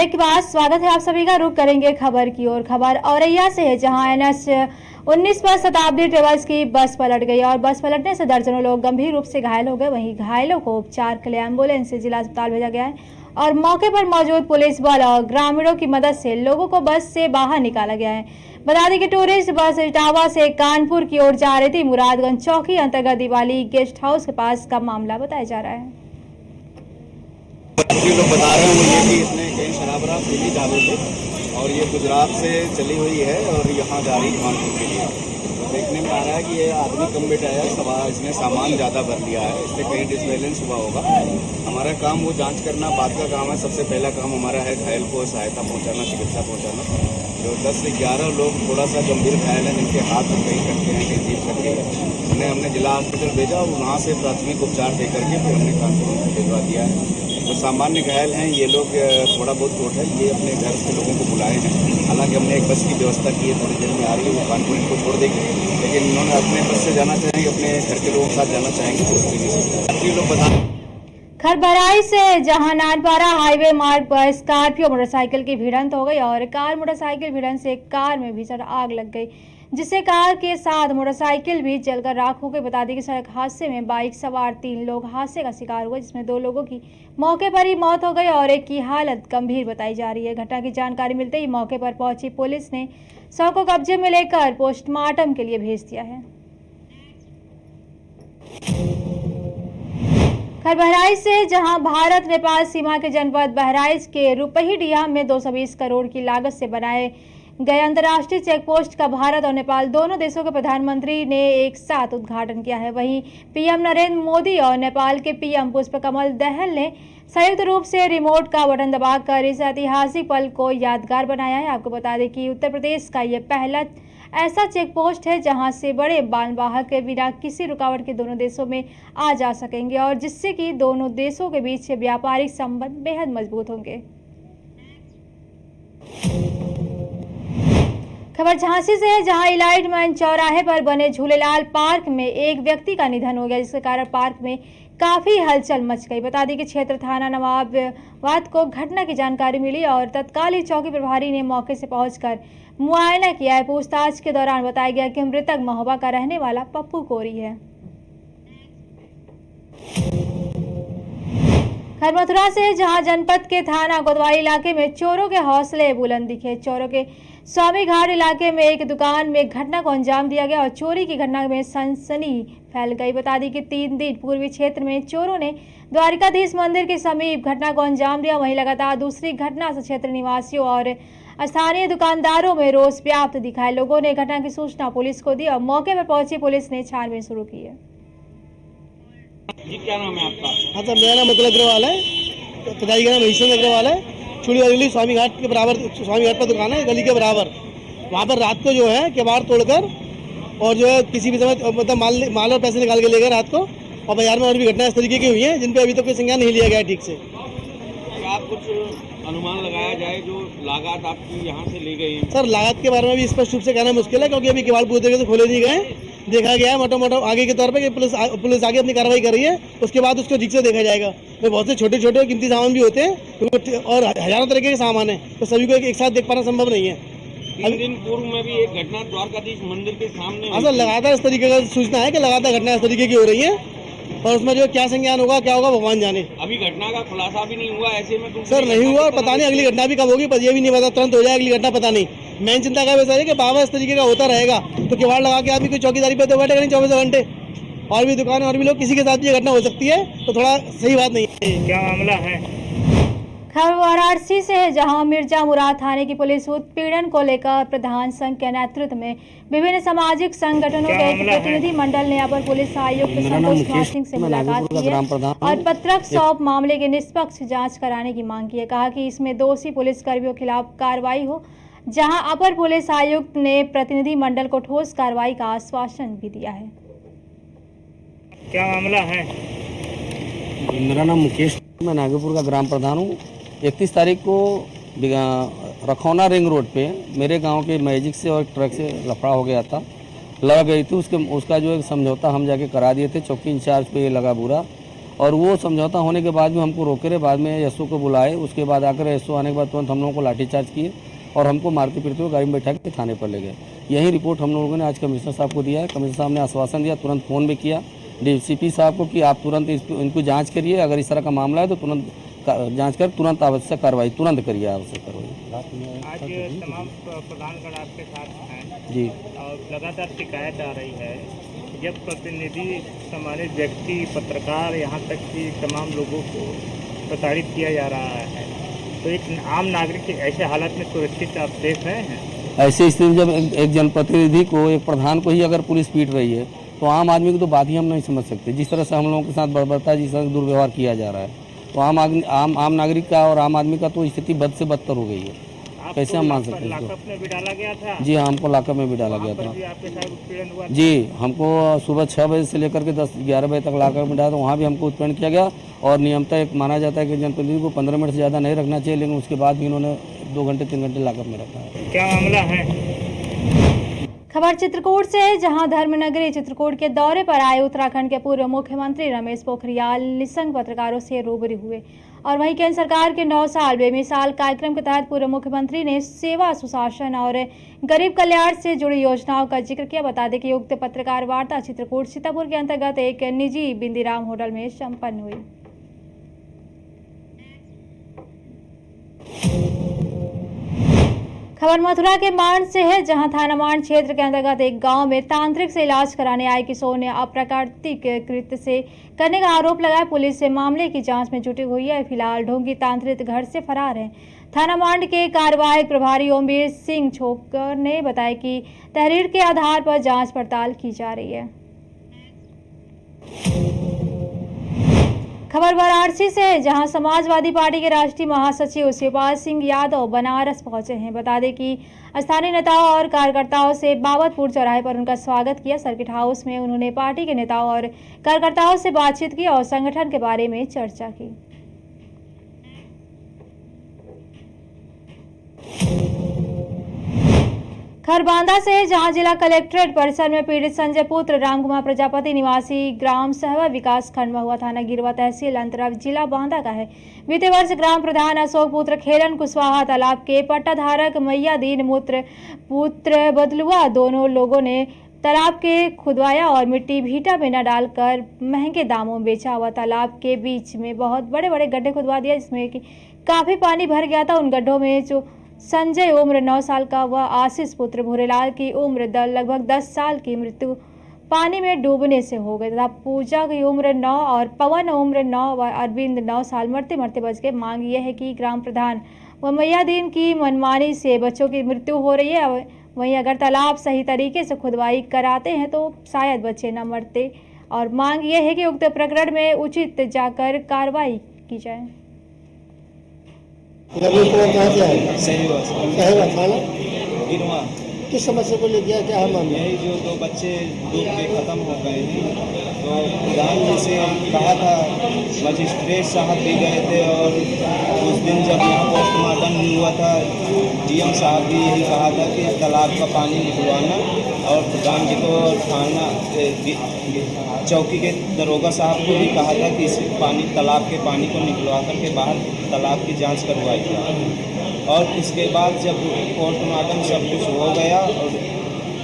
Break के बाद स्वागत है आप सभी का। रुख करेंगे खबर की ओर। खबर औरैया से है, जहां NH-19 पर शताब्दी ट्रेवल्स की बस पलट गई और बस पलटने से दर्जनों लोग गंभीर रूप से घायल हो गए। वहीं घायलों को उपचार के लिए एम्बुलेंस से जिला अस्पताल भेजा गया है और मौके पर मौजूद पुलिस बल और ग्रामीणों की मदद से लोगों को बस से बाहर निकाला गया है। बता दें कि टूरिस्ट बस इटावा से कानपुर की ओर जा रही थी। मुरादगंज चौकी अंतर्गत दिवाली गेस्ट हाउस के पास का मामला बताया जा रहा है। जो लोग बता रहे हैं वो ये कि इसने कहीं शराब पीली ढाबे से और ये गुजरात से चली हुई है और यहाँ जा रही कानपुर के लिए। तो देखने में आ रहा है कि ये आदमी कम बिठाया है, इसने सामान ज़्यादा भर लिया है, इससे कहीं डिसबैलेंस हुआ होगा। हमारा काम वो जांच करना बाद का काम है। सबसे पहला काम हमारा है घायल को सहायता पहुँचाना, चिकित्सा पहुँचाना। जो 10 से 11 लोग थोड़ा सा गंभीर घायल हैं, जिनके हाथ कहीं कटके हैं, कहीं जीप कटके हैं, उन्हें हमने जिला हॉस्पिटल भेजा और वहाँ से प्राथमिक उपचार दे करके फिर हमने कानपुर भिजवा दिया है। जो सामान्य घायल हैं ये लोग थोड़ा बहुत चोट है, ये अपने घर से लोगों को बुलाए हैं। हालांकि हमने एक बस की व्यवस्था की है, थोड़ी देर में आ रही है, वो कानपुर को छोड़ देंगे, लेकिन इन्होंने अपने बस से जाना चाहेंगे, अपने घर के लोगों के साथ जाना चाहेंगे तो उसके लिए लोग बता। खरबराई से जहां नानपारा हाईवे मार्ग पर स्कॉर्पियो मोटरसाइकिल की भिड़ंत हो गई और कार मोटरसाइकिल भिड़ंत से कार में भीषण आग लग गई, जिससे कार के साथ मोटरसाइकिल भी जलकर राख हो गई। बता दें कि सड़क हादसे में बाइक सवार 3 लोग हादसे का शिकार हुए, जिसमें 2 लोगों की मौके पर ही मौत हो गई और एक की हालत गंभीर बताई जा रही है। घटना की जानकारी मिलते ही मौके पर पहुंची पुलिस ने शव को कब्जे में लेकर पोस्टमार्टम के लिए भेज दिया है। खरबराई से जहां भारत नेपाल सीमा के जनपद बहराइच के रुपहीडीहा में 220 करोड़ की लागत से बनाए गए अंतर्राष्ट्रीय चेक पोस्ट का भारत और नेपाल दोनों देशों के प्रधानमंत्री ने एक साथ उद्घाटन किया है। वहीं पीएम नरेंद्र मोदी और नेपाल के पीएम पुष्पकमल दहल ने संयुक्त रूप से रिमोट का बटन दबाकर इस ऐतिहासिक पल को यादगार बनाया है। आपको बता दें कि उत्तर प्रदेश का यह पहला ऐसा चेक पोस्ट है जहां से बड़े मालवाहक के बिना किसी रुकावट के दोनों देशों में आ जा सकेंगे और जिससे कि दोनों देशों के बीच व्यापारिक संबंध बेहद मजबूत होंगे। खबर झांसी से है, जहां इलाइटमैन चौराहे पर बने झूलेलाल पार्क में एक व्यक्ति का निधन हो गया, जिसके कारण पार्क में काफी हलचल मच गई। बता दें कि क्षेत्र थाना नवाबाद को घटना की जानकारी मिली और तत्कालीन चौकी प्रभारी ने मौके से पहुंचकर मुआयना किया है। पूछताछ के दौरान बताया गया कि मृतक महोबा का रहने वाला पप्पू कोरी है। खबर मथुरा से, जहां जनपद के थाना कोतवाली इलाके में चोरों के हौसले बुलंद दिखे। चोरों के स्वामी घाट इलाके में एक दुकान में घटना को अंजाम दिया गया और चोरी की घटना में सनसनी फैल गई। बता दी कि 3 दिन पूर्वी क्षेत्र में चोरों ने द्वारिकाधीश मंदिर के समीप घटना को अंजाम दिया। वहीं लगातार दूसरी घटना से क्षेत्र निवासियों और स्थानीय दुकानदारों में रोष व्याप्त दिखा है। लोगों ने घटना की सूचना पुलिस को दी और मौके पर पहुंची पुलिस ने छानबीन शुरू की है। जी क्या नाम है आपका? हाँ सर, मेरा नाम मतलब अग्रवाल है, पिताजी का नाम महेश्वर अग्रवाल है। चूड़ी वाली स्वामी घाट के बराबर, स्वामी घाट पर दुकान है, गली के बराबर। वहाँ पर रात को जो है किवाड़ तोड़कर और जो है किसी भी समय मतलब माल और पैसे निकाल के ले गए रात को। और बाजार में और भी घटनाएं इस तरीके की हुई हैं जिन पे अभी तक कोई संज्ञान नहीं लिया गया है ठीक से। आप कुछ अनुमान लगाया जाए जो लागत आपकी यहाँ से ली गई है? सर लागत के बारे में भी स्पष्ट रूप से कहना मुश्किल है, क्योंकि अभी किवाड़ पूरी तरीके से खोले नहीं गए। देखा गया है मोटा आगे के तौर पे कि पुलिस आगे अपनी कार्रवाई कर रही है, उसके बाद उसको ठीक से देखा जाएगा। तो बहुत से छोटे छोटे कीमती सामान भी होते हैं और हजारों तरीके के सामान है, तो सभी को एक साथ देख पाना संभव नहीं है। 3 दिन पूर्व में भी एक घटना द्वारकाधीश मंदिर के सामने। हाँ सर, लगातार इस तरीके का सूचना है कि लगातार घटना इस तरीके की हो रही है और उसमें जो क्या संज्ञान होगा क्या होगा भगवान जाने। अभी घटना का खुलासा भी नहीं हुआ, ऐसे में सर नहीं हुआ और पता नहीं अगली घटना भी कब होगी, पर ये भी नहीं पता तुरंत हो जाए अगली घटना, पता नहीं। मेन चिंता का वैसा है कि बाबा इस तरीके का होता रहेगा तो किवाड़ लगा के आदमी कोई चौकीदारी पे तो बैठेगा नहीं 24 घंटे। और भी दुकान और भी लोग, किसी के साथ भी ये घटना हो सकती है, तो थोड़ा सही बात नहीं है। क्या मामला है? खबर वाराणसी से है, जहां मिर्जा मुराद थाने की पुलिस उत्पीड़न को लेकर प्रधान संघ के नेतृत्व में विभिन्न सामाजिक संगठनों के एक प्रतिनिधि मंडल ने अपर पुलिस आयुक्त संतोष कुमार सिंह से मुलाकात की है और पत्रक सौंप मामले की निष्पक्ष जांच कराने की मांग की है। कहा कि इसमें दोषी पुलिसकर्मियों के खिलाफ कार्रवाई हो, जहां अपर पुलिस आयुक्त ने प्रतिनिधि मंडल को ठोस कार्रवाई का आश्वासन भी दिया है। क्या मामला है? मेरा नाम मुकेश, मैं नागपुर का ग्राम प्रधान हूँ। 31 तारीख को रखौना रिंग रोड पे मेरे गांव के मैजिक से और ट्रक से लफड़ा हो गया था, लड़ गई थी। उसका जो एक समझौता हम जाके करा दिए थे, चौकी इंचार्ज पे ये लगा बुरा और वो समझौता होने के बाद भी हमको रोके रहे। बाद में एसओ को बुलाए, उसके बाद आकर एसओ आने के बाद तुरंत हम लोगों को लाठीचार्ज किए और हमको मारते पीटते हुए गाड़ी में बैठा के थाने पर ले गए। यही रिपोर्ट हम लोगों ने आज कमिश्नर साहब को दिया है। कमिश्नर साहब ने आश्वासन दिया, तुरंत फ़ोन भी किया डीसीपी साहब को कि आप तुरंत इनको जांच करिए, अगर इस तरह का मामला है तो तुरंत जांच कर तुरंत आवश्यक कार्रवाई तुरंत करिए, आवश्यक कार्रवाई। आज तमाम प्रधानगण आपके साथ हैं जी, और लगातार शिकायत आ रही है, जब प्रतिनिधि सम्मानित व्यक्ति पत्रकार यहाँ तक कि तमाम लोगों को प्रताड़ित किया जा रहा है, तो एक आम नागरिक ऐसे हालत में सुरक्षित आप देख रहे हैं? ऐसी स्थिति में जब एक जनप्रतिनिधि को, एक प्रधान को ही अगर पुलिस पीट रही है तो आम आदमी की तो बात ही हम नहीं समझ सकते। जिस तरह से हम लोगों के साथ बर्बरता, जिस तरह से दुर्व्यवहार किया जा रहा है, तो आम नागरिक का और आम आदमी का तो स्थिति बद से बदतर हो गई है। कैसे हम मान सकते हैं लॉकअप में भी डाला गया था? जी हाँ, हमको लॉकअप में भी डाला गया था। आपके साथ उत्पीड़न हुआ? जी, हमको सुबह 6 बजे से लेकर के 10-11 बजे तक लॉकअप में डाला, तो वहाँ भी हमको उत्पीड़न किया गया। और नियमतः एक माना जाता है कि जनप्रतिनिधि को 15 मिनट से ज़्यादा नहीं रखना चाहिए, लेकिन उसके बाद भी इन्होंने 2 घंटे 3 घंटे लॉकअप में रखा है। क्या मामला है? खबर चित्रकूट से है, जहां धर्मनगरी चित्रकूट के दौरे पर आए उत्तराखंड के पूर्व मुख्यमंत्री रमेश पोखरियाल निशंक पत्रकारों से रूबरू हुए और वहीं केंद्र सरकार के 9 साल बेमिसाल कार्यक्रम के तहत पूर्व मुख्यमंत्री ने सेवा, सुशासन और गरीब कल्याण से जुड़ी योजनाओं का जिक्र किया। बता दें कि उक्त पत्रकार वार्ता चित्रकूट सीतापुर के अंतर्गत एक निजी बिंदीराम होटल में संपन्न हुई। खबर मथुरा के मांड से है, जहां थाना मांड क्षेत्र के अंतर्गत एक गांव में तांत्रिक से इलाज कराने आए किशोर ने अप्राकृतिक कृत्य से करने का आरोप लगाया। पुलिस से मामले की जांच में जुटी हुई है। फिलहाल ढोंगी तांत्रिक घर से फरार है। थाना मांड के कार्यवाहक प्रभारी ओमवीर सिंह छोकर ने बताया कि तहरीर के आधार पर जांच पड़ताल की जा रही है। खबर वाराणसी से है, जहां समाजवादी पार्टी के राष्ट्रीय महासचिव शिवपाल सिंह यादव बनारस पहुंचे हैं। बता दें कि स्थानीय नेताओं और कार्यकर्ताओं से बाबतपुर चौराहे पर उनका स्वागत किया। सर्किट हाउस में उन्होंने पार्टी के नेताओं और कार्यकर्ताओं से बातचीत की और संगठन के बारे में चर्चा की। खरबांदा से, जहां जिला कलेक्ट्रेट परिसर में पीड़ित संजय पुत्र रामकुमार प्रजापति निवासी ग्राम सहवा विकास खंड महुआ थाना गिरवा तहसील अंतर्गत जिला बांदा का है। बीते वर्ष ग्राम प्रधान अशोक पुत्र खेलन कुशवाहा तालाब के पट्टाधारक मैया दीन मूत्र पुत्र बदलुआ दोनों लोगों ने तालाब के खुदवाया और मिट्टी भीटा में न डालकर महंगे दामों में बेचा हुआ। तालाब के बीच में बहुत बड़े बड़े गड्ढे खुदवा दिया, जिसमें कि काफी पानी भर गया था। उन गड्ढों में जो संजय उम्र 9 साल का व आशीष पुत्र भूरेलाल की उम्र लगभग 10 साल की मृत्यु पानी में डूबने से हो गई तथा पूजा की उम्र 9 और पवन उम्र 9 व अरविंद 9 साल मरते मरते बच गए। मांग यह है कि ग्राम प्रधान व मैयादीन की मनमानी से बच्चों की मृत्यु हो रही है। वहीं अगर तालाब सही तरीके से खुदवाई कराते हैं तो शायद बच्चे न मरते। और मांग यह है कि उक्त प्रकरण में उचित जाकर कार्रवाई की जाए। रमेश कुमार कहाँ से आए? सही थाना गिरवा। किस समस्या को लेकर क्या है मामला? यही जो 2 बच्चे डूब के ख़त्म हो गए हैं, तो प्रधान जी से कहा था, मजिस्ट्रेट साहब भी गए थे और उस दिन जब यहाँ पोस्टमार्टम हुआ था डीएम साहब भी यही कहा था कि तालाब का पानी निकलवाना। और प्रधान जी को थाना चौकी के दरोगा साहब को भी कहा था कि इस तालाब के पानी को निकलवा करके बाहर तालाब की जांच करवाई जाए। और इसके बाद जब पोस्टमार्टम सब कुछ हो गया और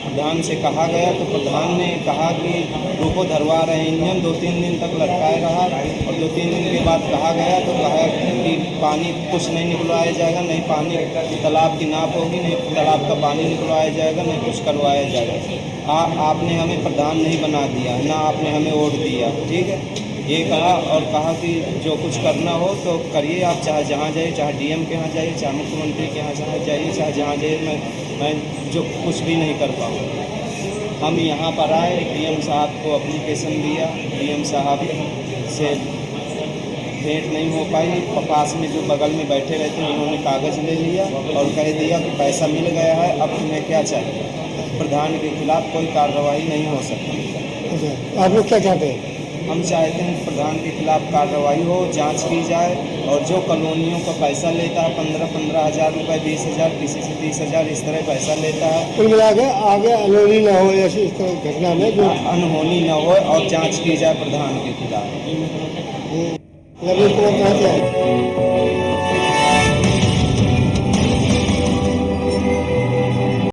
प्रधान से कहा गया तो प्रधान ने कहा कि रोको धरवा रहे हैं इंजन, 2-3 दिन तक लटकाए रहा। और 2-3 दिन के बाद कहा गया तो कहा कि पानी कुछ नहीं निकलवाया जाएगा, नहीं पानी तालाब की नाप होगी, नहीं तालाब का पानी निकलवाया जाएगा, नहीं कुछ करवाया जाएगा। आपने हमें प्रधान नहीं बना दिया, ना आपने हमें वोट दिया, ठीक है, ये कहा। और कहा कि जो कुछ करना हो तो करिए, आप चाहे जहाँ जाइए, चाहे डीएम के यहाँ जाइए, चाहे मुख्यमंत्री के यहाँ जाइए, चाहे जहाँ जाइए, मैं जो कुछ भी नहीं कर पाऊँ। हम यहाँ पर आए, डीएम साहब को एप्लीकेशन दिया, डीएम साहब से भेंट नहीं हो पाई। पास में जो बगल में बैठे रहते हैं उन्होंने कागज़ ले लिया और कह दिया कि पैसा मिल गया है, अब तुम्हें क्या चाहिए। प्रधान के खिलाफ कोई कार्रवाई नहीं हो सकती। आप लोग क्या चाहते हैं? हम चाहते हैं प्रधान के खिलाफ कार्रवाई हो, जांच की जाए और जो कॉलोनियों का पैसा लेता है 15-15 हज़ार रुपये, 20,000, किसी से 30,000, इस तरह पैसा लेता है, कुल मिला के आगे अनहोनी न हो ऐसी इस तरह की घटना में जो अनहोनी न हो और जांच की जाए प्रधान के खिलाफ। लगे तो कहाँ से आए?